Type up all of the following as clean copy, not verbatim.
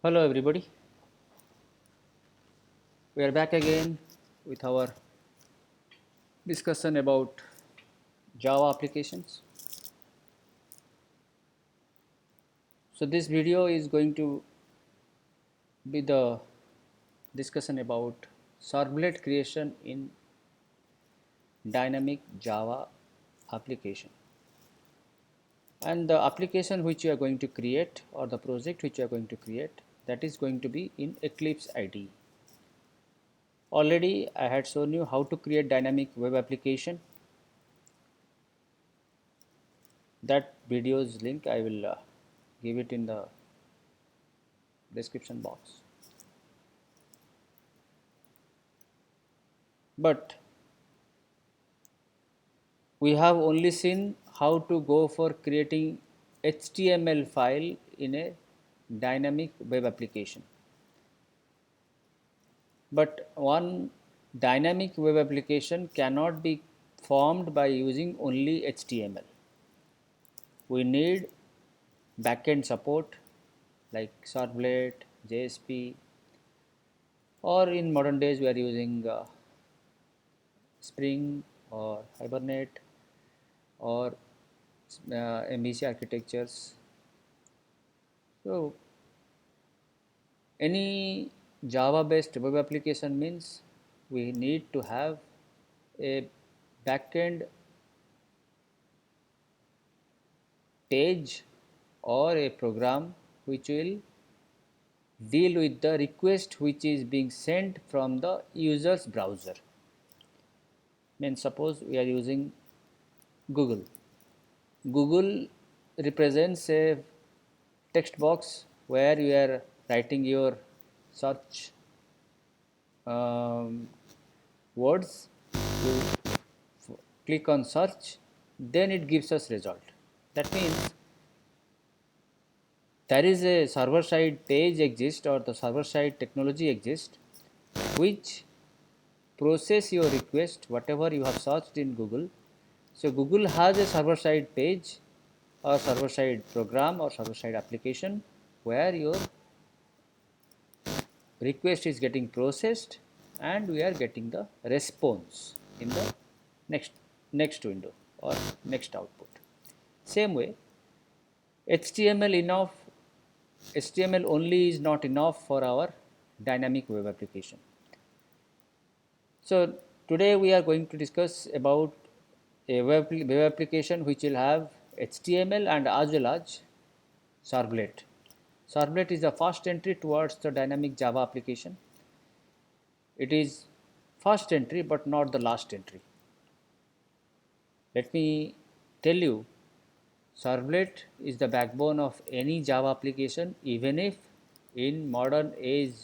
Hello everybody, we are back again with our discussion about Java applications. So this video is going to be the discussion about servlet creation in dynamic Java application. And the application which you are going to create or the project which you are going to create, that is going to be in Eclipse IDE. Already I had shown you how to create dynamic web application. That video's link I will give it in the description box. But we have only seen how to go for creating HTML file in a dynamic web application. But one dynamic web application cannot be formed by using only HTML. We need backend support like Servlet, JSP, or in modern days we are using Spring or Hibernate or MVC architectures. So any Java based web application means we need to have a backend page or a program which will deal with the request which is being sent from the user's browser. Means suppose we are using Google. Google represents a text box where you are writing your search um, words. You click on search, then it gives us result. That means there is a server side page exists or the server side technology exists which process your request whatever you have searched in Google. So Google has a server side page or server side program or server side application where your request is getting processed and we are getting the response in the next window or next output. Same way HTML enough HTML only is not enough for our dynamic web application. So today we are going to discuss about a web application which will have HTML and as well as Servlet. Servlet is the first entry towards the dynamic Java application. It is first entry but not the last entry. Let me tell you, Servlet is the backbone of any Java application, even if in modern age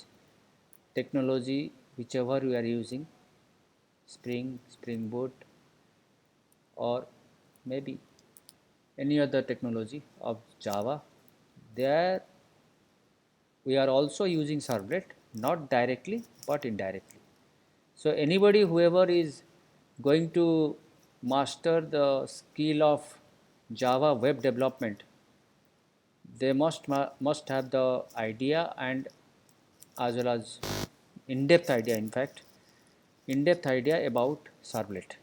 technology, whichever we are using, Spring, Spring Boot, or maybe any other technology of Java, there we are also using Servlet, not directly but indirectly. So anybody, whoever is going to master the skill of Java web development, they must have the idea and as well as in-depth idea, in fact, in-depth idea about Servlet.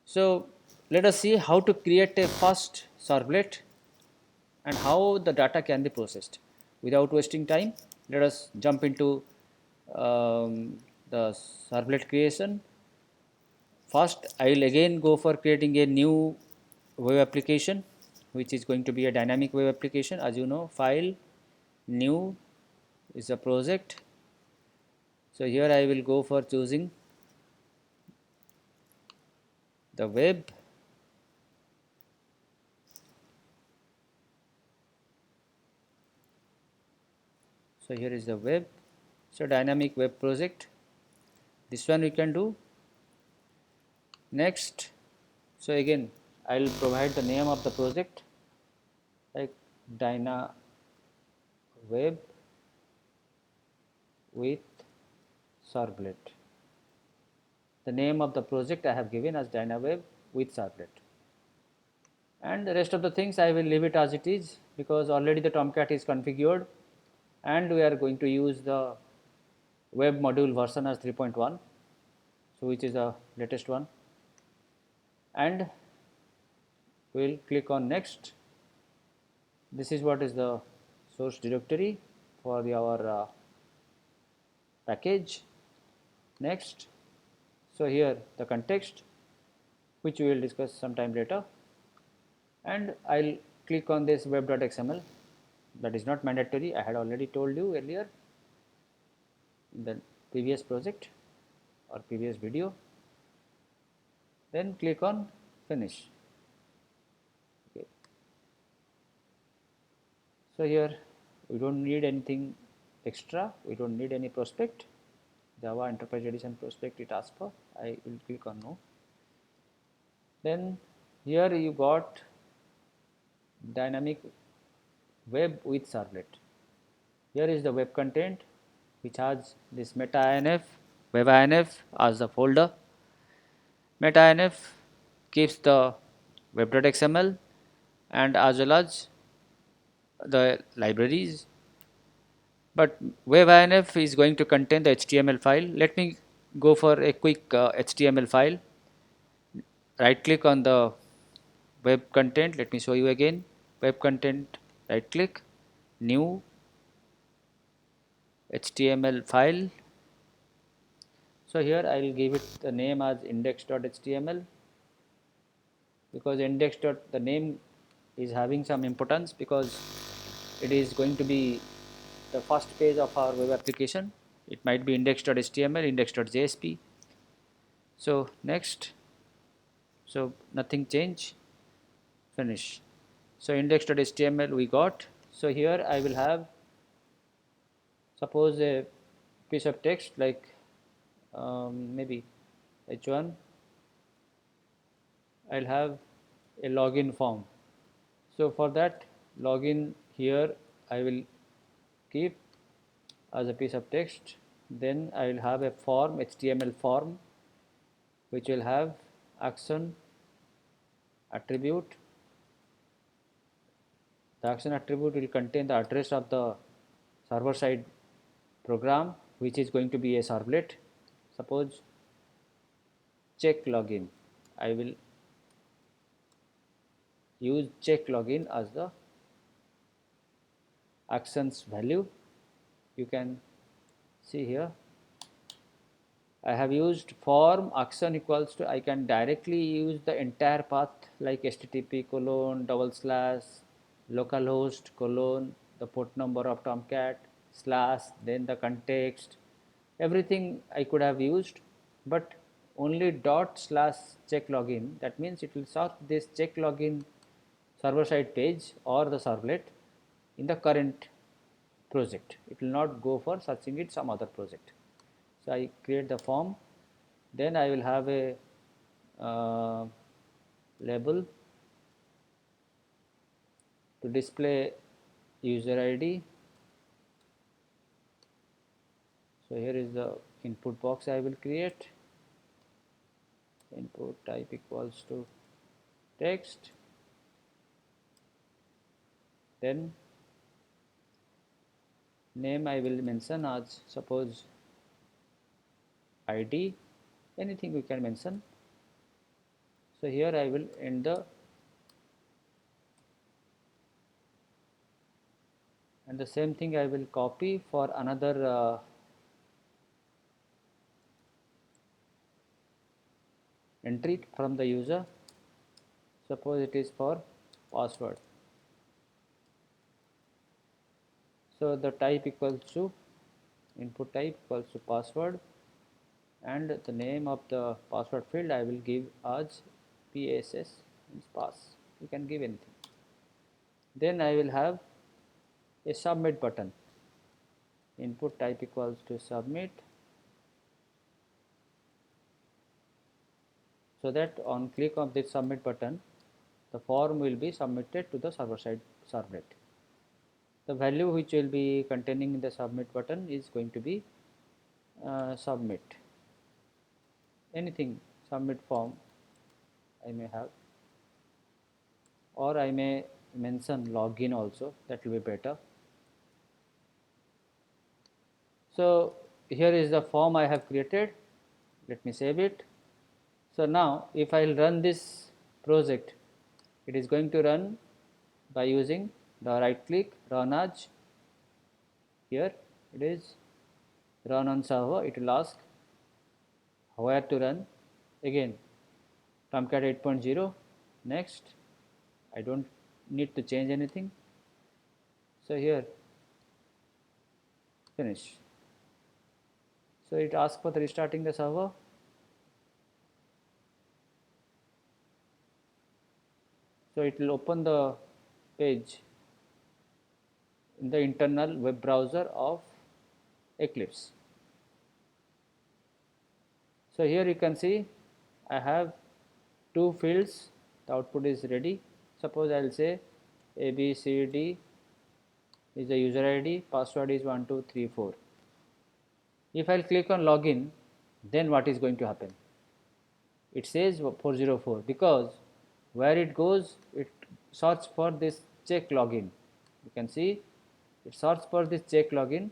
So let us see how to create a first Servlet and how the data can be processed. Without wasting time, let us jump into the Servlet creation. First, I will again go for creating a new web application, which is going to be a dynamic web application. As you know, file, new is a project. So here I will go for choosing the web. So here is the web. So dynamic web project. This one we can do. Next, so again I will provide the name of the project like Dyna Web with Servlet. The name of the project I have given as DynaWeb with Servlet. And the rest of the things I will leave it as it is because already the Tomcat is configured and we are going to use the web module version as 3.1, so which is the latest one, and we will click on next. This is what is the source directory for our package. Next, so here the context, which we will discuss sometime later, and I'll click on this web.xml. That is not mandatory, I had already told you earlier in the previous project or previous video. Then click on finish. Okay. So here we don't need anything extra, we don't need any prospect. Java Enterprise Edition prospect it asks for. I will click on no. Then here you got dynamic web with servlet. Here is the web content which has this meta-inf, web-inf as the folder. Meta-inf keeps the web.xml and as well as the libraries, but web-inf is going to contain the HTML file. Let me go for a quick HTML file. Right click on the web content. Let me show you again. Web content, right click, new HTML file. So here I will give it the name as index.html, because the name is having some importance because it is going to be the first page of our web application. It might be index.html, index.jsp. So next, so nothing change, finish. So index.html we got. So here I will have, suppose a piece of text like maybe h1. I'll have a login form. So for that login here I will keep as a piece of text. Then I will have a form, HTML form, which will have action attribute. The action attribute will contain the address of the server side program, which is going to be a servlet. Suppose check login. I will use check login as the actions value. You can see here I have used form action equals to, I can directly use the entire path like http colon / localhost colon the port number of Tomcat / then the context, everything I could have used, but only / check login. That means it will sort this check login server side page or the servlet in the current project. It will not go for searching it some other project. So I create the form, then I will have a label to display user ID. So here is the input box I will create. Input type equals to text. Then name I will mention as, suppose, ID, anything we can mention. So here I will end the, and the same thing I will copy for another entry from the user. Suppose it is for password. So the type equals to, input type equals to password, and the name of the password field I will give as PASS, means pass. You can give anything. Then I will have a submit button. Input type equals to submit, so that on click of this submit button, the form will be submitted to the server side servlet. The value which will be containing in the submit button is going to be submit, anything, submit form I may have, or I may mention login also, that will be better. So here is the form I have created. Let me save it. So now if I will run this project, it is going to run by using the right click, run as. Here it is run on server. It will ask where to run. Again Tomcat 8.0. Next, I don't need to change anything. So here finish. So it asks for the restarting the server. So it will open the page in the internal web browser of Eclipse. So here you can see I have two fields. The output is ready. Suppose I will say ABCD is the user ID, password is 1234. If I will click on login, then what is going to happen? It says 404 because where it goes, it searches for this check login. You can see it searches for this check login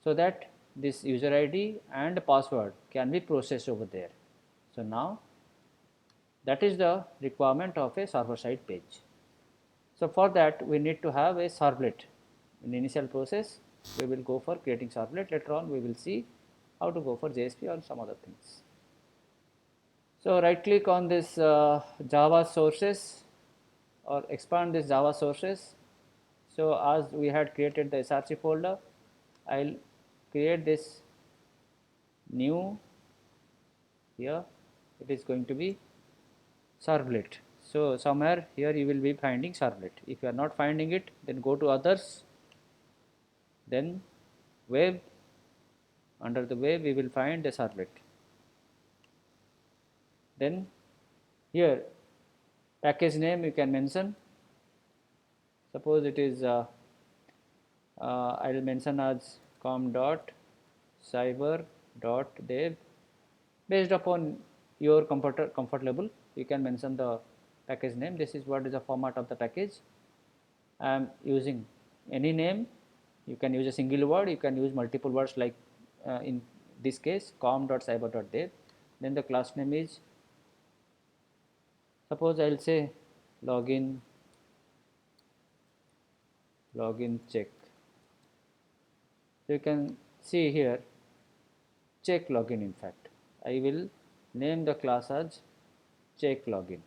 so that this user ID and password can be processed over there. So now that is the requirement of a server side page. So for that we need to have a servlet. In the initial process we will go for creating servlet. Later on we will see how to go for JSP or some other things. So right click on this Java sources or expand this Java sources. So as we had created the src folder, I will create this new. Here it is going to be servlet. So somewhere here you will be finding servlet. If you are not finding it, then go to others, then web. Under the web we will find the servlet. Then here package name you can mention. Suppose it is I will mention as com.cyber.dev. Based upon your comfort level, you can mention the package name. This is what is the format of the package. I am using any name. You can use a single word, you can use multiple words, like in this case com.cyber.dev. Then the class name is, suppose I will say login check. So you can see here check login. In fact, I will name the class as check login.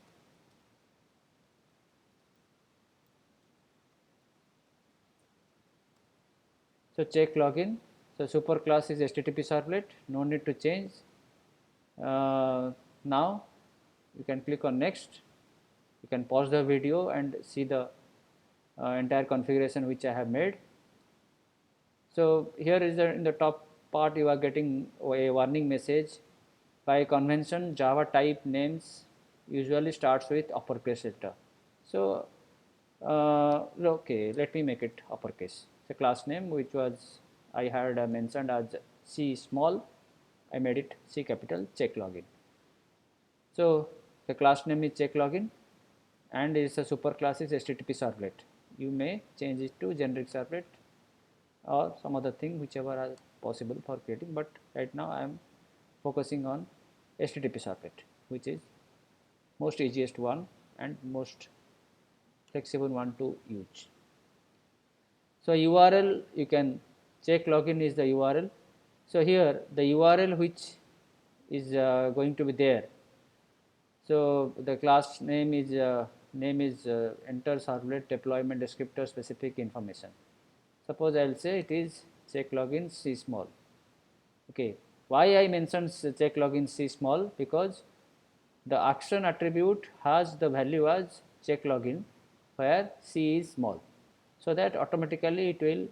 So check login. So super class is HTTP servlet. No need to change. Now you can click on next. You can pause the video and see the entire configuration which I have made. So here is in the top part you are getting a warning message. By convention, Java type names usually starts with uppercase letter. So okay, let me make it uppercase. The class name which was I had mentioned as C small, I made it C capital, check login. So the class name is check login and is a super class is HTTP servlet. You may change it to generic servlet or some other thing whichever are possible for creating, but right now I am focusing on HTTP servlet, which is most easiest one and most flexible one to use. So URL, you can check login is the URL. So here the URL which is going to be there. So the class name is enter servlet deployment descriptor specific information. Suppose I will say it is check login C small. Okay, why I mentioned check login C small? Because the action attribute has the value as check login where C is small. So that automatically it will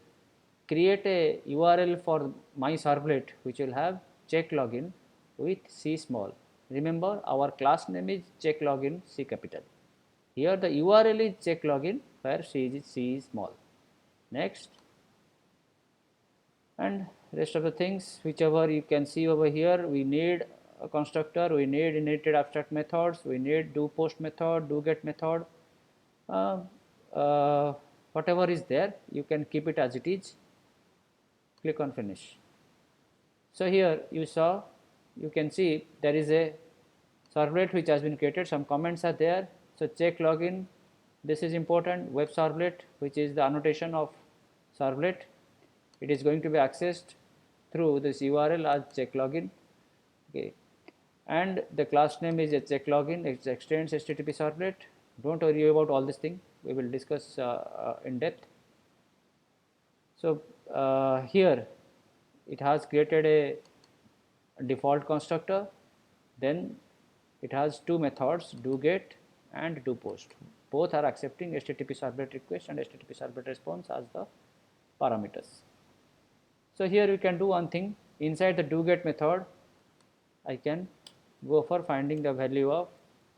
create a URL for my servlet which will have check login with C small. Remember our class name is check login C capital. Here the URL is check login where C is small. Next, and rest of the things whichever you can see over here, we need a constructor, we need inherited abstract methods, we need do post method, do get method. Uh, whatever is there you can keep it as it is. click on finish. So here you can see there is a servlet which has been created, some comments are there. So check login, this is important, web servlet, which is the annotation of servlet. It is going to be accessed through this URL as check login. Okay, and the class name is a check login, it extends HTTP servlet. Don't worry about all this thing, we will discuss in depth. So here it has created a default constructor, then it has two methods, doGet and doPost. Both are accepting HTTP servlet request and HTTP servlet response as the parameters. So here we can do one thing, inside the doGet method I can go for finding the value of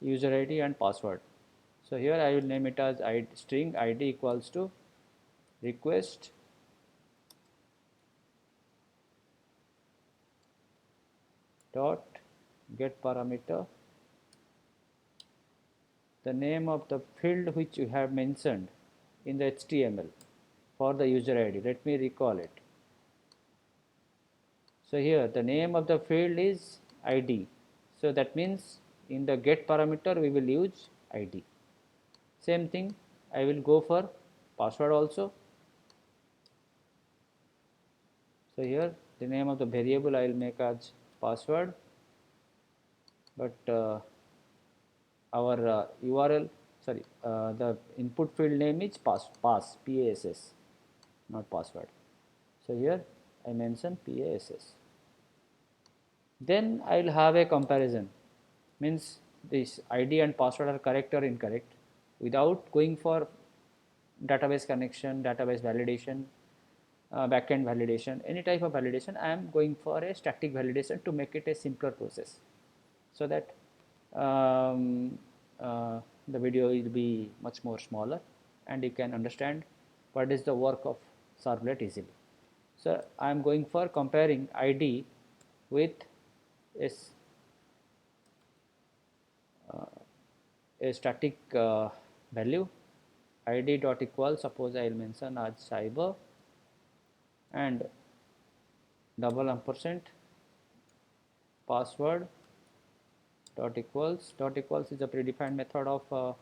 user ID and password. So here I will name it as string id equals to request dot get parameter, the name of the field which you have mentioned in the HTML for the user ID. Let me recall it. So here the name of the field is ID. So that means in the get parameter we will use ID. Same thing I will go for password also. So here the name of the variable I will make as password, but our URL, sorry, the input field name is pass, PASS, not password. So here I mention PASS. Then I will have a comparison, means this ID and password are correct or incorrect, without going for database connection, database validation, backend validation, any type of validation. I am going for a static validation to make it a simpler process, so that um, the video will be much more smaller and you can understand what is the work of servlet easily. So I am going for comparing ID with a static value, id dot equal, suppose I will mention as cyber, and double ampersand password dot equals is a predefined method of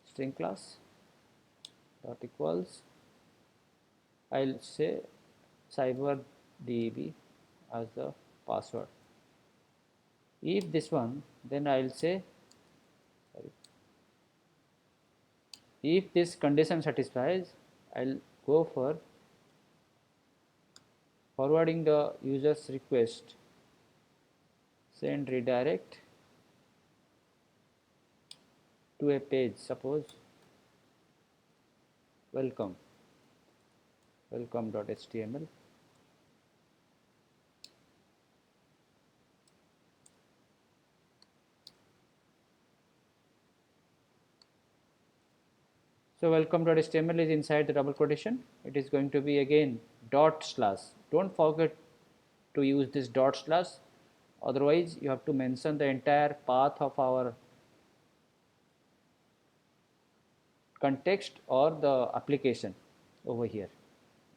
string class, dot equals, I'll say cyber db as the password. If this one, then I'll say, sorry, if this condition satisfies, I'll go for forwarding the user's request, send redirect to a page, suppose welcome.html. So welcome.html is inside the double quotation. It is going to be again dot slash. Don't forget to use this dot slash, otherwise you have to mention the entire path of our context or the application over here.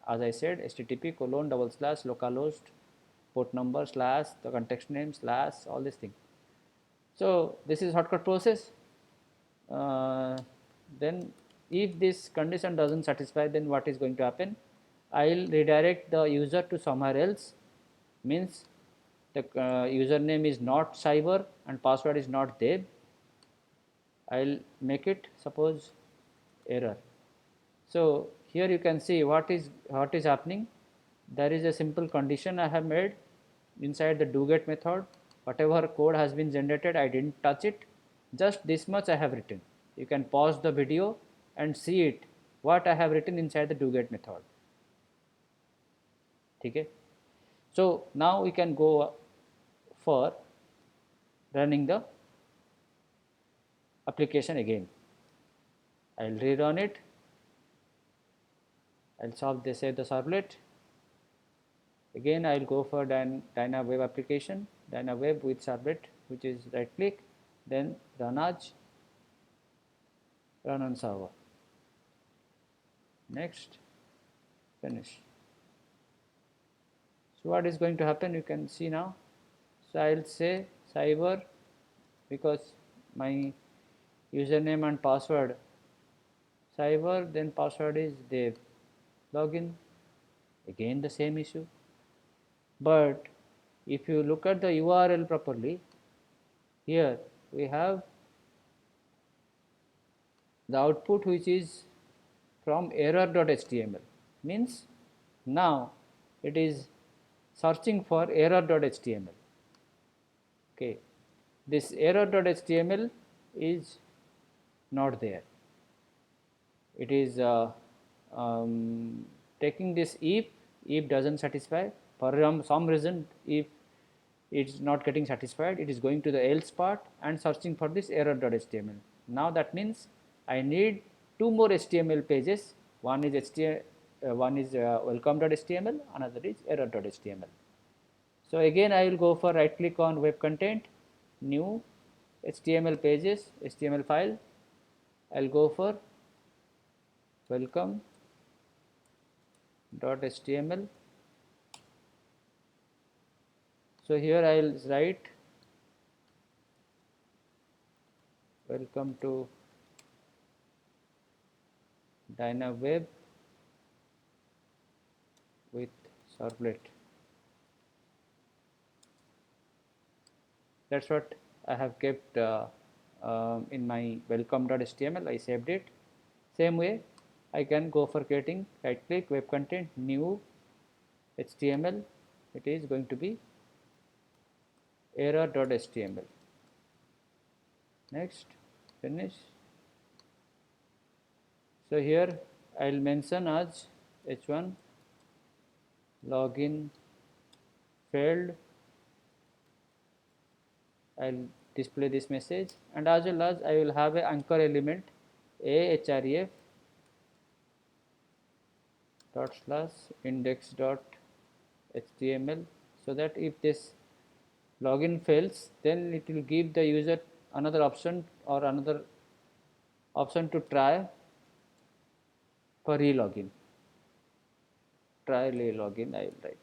As I said, http colon double slash localhost port number slash the context name slash all this thing. So this is shortcut process. Then if this condition doesn't satisfy, then what is going to happen? I will redirect the user to somewhere else, means the username is not cyber and password is not deb. I will make it, suppose, error. So here you can see what is happening. There is a simple condition I have made inside the doGet method. Whatever code has been generated, I didn't touch it. Just this much I have written. You can pause the video and see it, what I have written inside the doGet method. Okay. So now we can go for running the application again. I will rerun it. I will save the servlet. Again I will go for Dyna web application, Dyna web with servlet, which is right click, then run as, run on server. Next, finish. So what is going to happen, you can see now. So I will say cyber, because my username and password cyber, then password is dev. Login, again the same issue. But if you look at the URL properly, here we have the output which is from error.html, means now it is searching for error.html. Okay, this error.html is not there. It is taking this if doesn't satisfy, for some reason if it's not getting satisfied, it is going to the else part and searching for this error.html. Now that means I need two more HTML pages. One is welcome.html, another is error.html. So again I will go for right click on web content, new HTML pages, HTML file. I'll go for welcome.html. So here I will write welcome to DynaWeb with servlet. That's what I have kept in my welcome.html. I saved it. Same way I can go for creating, right click, web content, new HTML. It is going to be error.html. Next, finish. So here I will mention as h1 login failed. I will display this message, and as well as I will have a anchor element ahref dot slash index dot html, so that if this login fails, then it will give the user another option or another option to try for re-login. Try re-login I will write.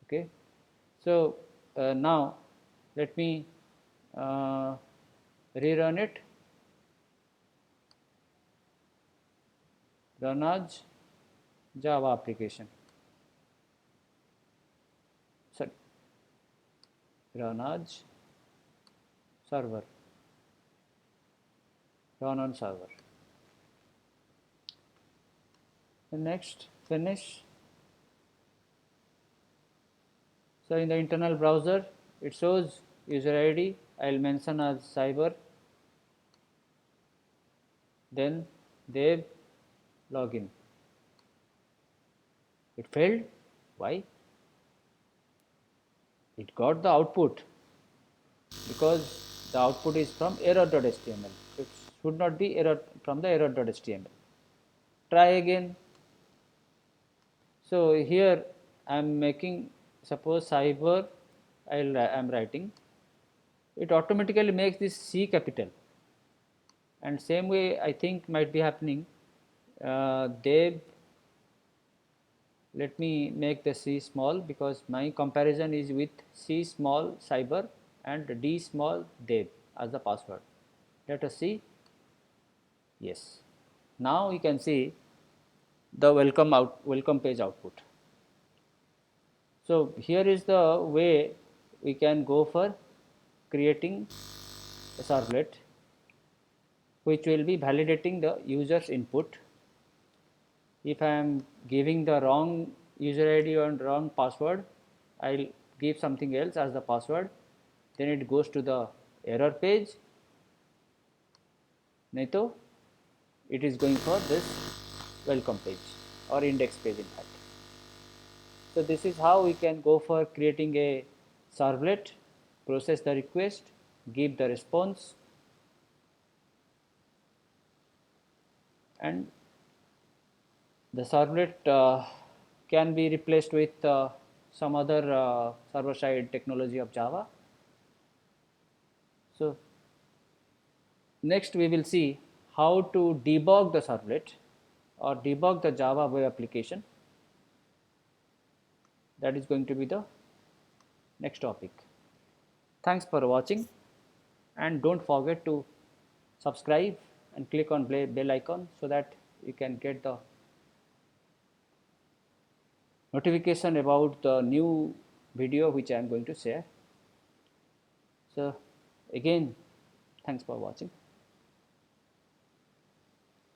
Okay, so now let me rerun it. Run as Java application. Sorry, run as server. Run on server. And next, finish. So in the internal browser, it shows user ID. I will mention as cyber. Then dev login. It failed. Why? It got the output because the output is from error.html. It should not be error from the error.html. Try again. So here I am making, suppose cyber, I am writing. It automatically makes this C capital, and same way I think might be happening. Dev, let me make the C small because my comparison is with C small cyber and D small dev as the password. Let us see. Yes. Now you can see the welcome page output. So here is the way we can go for creating a servlet which will be validating the user's input. If I am giving the wrong user ID and wrong password, I will give something else as the password. Then it goes to the error page. Naito, it is going for this welcome page or index page in fact. So this is how we can go for creating a servlet, process the request, give the response, and the servlet can be replaced with some other server-side technology of Java. So next we will see how to debug the servlet or debug the Java web application. That is going to be the next topic. Thanks for watching, and don't forget to subscribe and click on bell icon so that you can get the notification about the new video which I am going to share. So again, thanks for watching.